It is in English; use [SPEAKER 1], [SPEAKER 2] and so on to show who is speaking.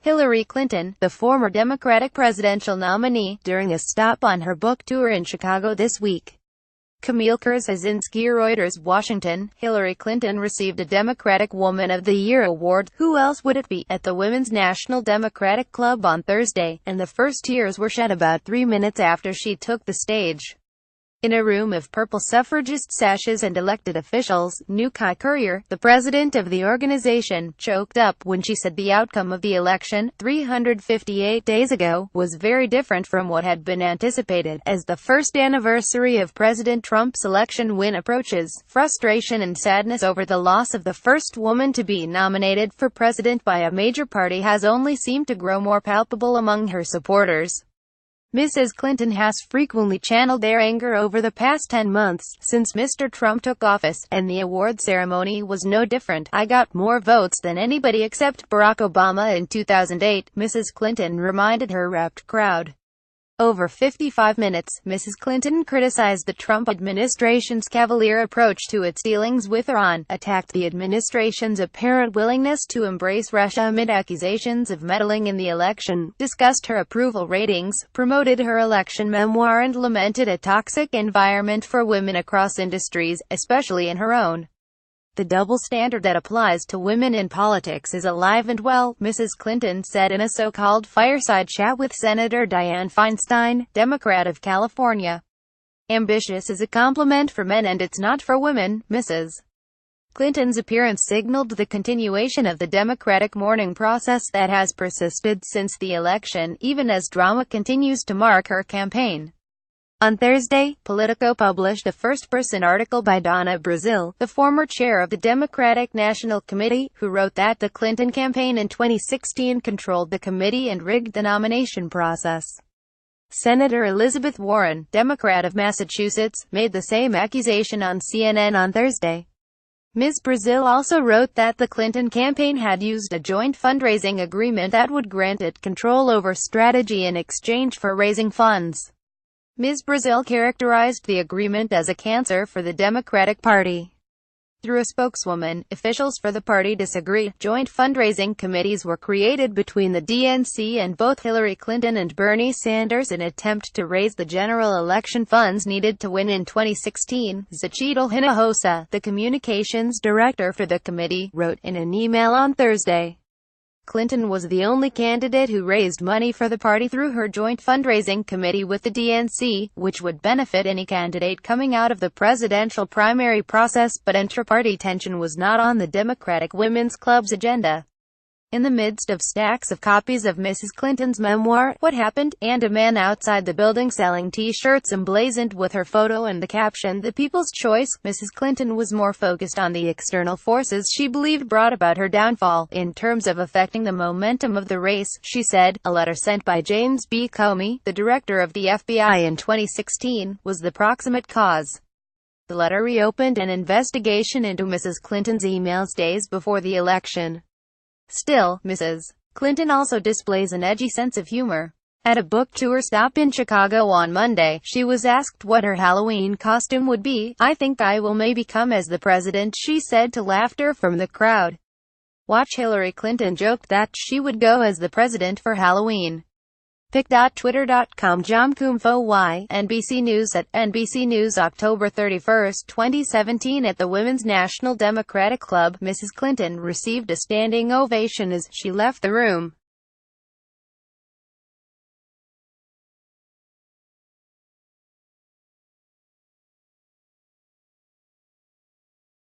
[SPEAKER 1] Hillary Clinton, the former Democratic presidential nominee, during a stop on her book tour in Chicago this week. Kamil KrzaczynskiReuters Washington. Hillary Clinton received a Democratic Woman of the Year award, who else would it be, at the Women's National Democratic Club on Thursday, and the first tears were shed about 3 minutes after she took the stage. In a room of purple suffragist sashes and elected officials, New Kai Courier, the president of the organization, choked up when she said the outcome of the election, 358 days ago, was very different from what had been anticipated. As the first anniversary of President Trump's election win approaches, frustration and sadness over the loss of the first woman to be nominated for president by a major party has only seemed to grow more palpable among her supporters. Mrs. Clinton has frequently channeled their anger over the past 10 months, since Mr. Trump took office, and the award ceremony was no different. "I got more votes than anybody except Barack Obama in 2008, Mrs. Clinton reminded her rapt crowd. Over 55 minutes, Mrs. Clinton criticized the Trump administration's cavalier approach to its dealings with Iran, attacked the administration's apparent willingness to embrace Russia amid accusations of meddling in the election, discussed her approval ratings, promoted her election memoir and lamented a toxic environment for women across industries, especially in her own. The double standard that applies to women in politics is alive and well, Mrs. Clinton said in a so-called fireside chat with Senator Dianne Feinstein, Democrat of California. Ambitious is a compliment for men and it's not for women. Mrs. Clinton's appearance signaled the continuation of the Democratic mourning process that has persisted since the election, even as drama continues to mark her campaign. On Thursday, Politico published a first-person article by Donna Brazile, the former chair of the Democratic National Committee, who wrote that the Clinton campaign in 2016 controlled the committee and rigged the nomination process. Senator Elizabeth Warren, Democrat of Massachusetts, made the same accusation on CNN on Thursday. Ms. Brazile also wrote that the Clinton campaign had used a joint fundraising agreement that would grant it control over strategy in exchange for raising funds. Ms. Brazile characterized the agreement as a cancer for the Democratic Party. Through a spokeswoman, officials for the party disagree. Joint fundraising committees were created between the DNC and both Hillary Clinton and Bernie Sanders in an attempt to raise the general election funds needed to win in 2016, Xochitl Hinojosa, the communications director for the committee, wrote in an email on Thursday. Clinton was the only candidate who raised money for the party through her joint fundraising committee with the DNC, which would benefit any candidate coming out of the presidential primary process, but intra-party tension was not on the Democratic Women's Club's agenda. In the midst of stacks of copies of Mrs. Clinton's memoir, What Happened, and a man outside the building selling T-shirts emblazoned with her photo and the caption, The People's Choice, Mrs. Clinton was more focused on the external forces she believed brought about her downfall. In terms of affecting the momentum of the race, she said, a letter sent by James B. Comey, the director of the FBI in 2016, was the proximate cause. The letter reopened an investigation into Mrs. Clinton's emails days before the election. Still, Mrs. Clinton also displays an edgy sense of humor. At a book tour stop in Chicago on Monday, she was asked what her Halloween costume would be. "I think I will maybe come as the president," she said to laughter from the crowd. Watch Hillary Clinton joked that she would go as the president for Halloween. Pic.twitter.com Jomkumfoy, NBC News at NBC News October 31, 2017 At the Women's National Democratic Club, Mrs. Clinton received a standing ovation as she left the room.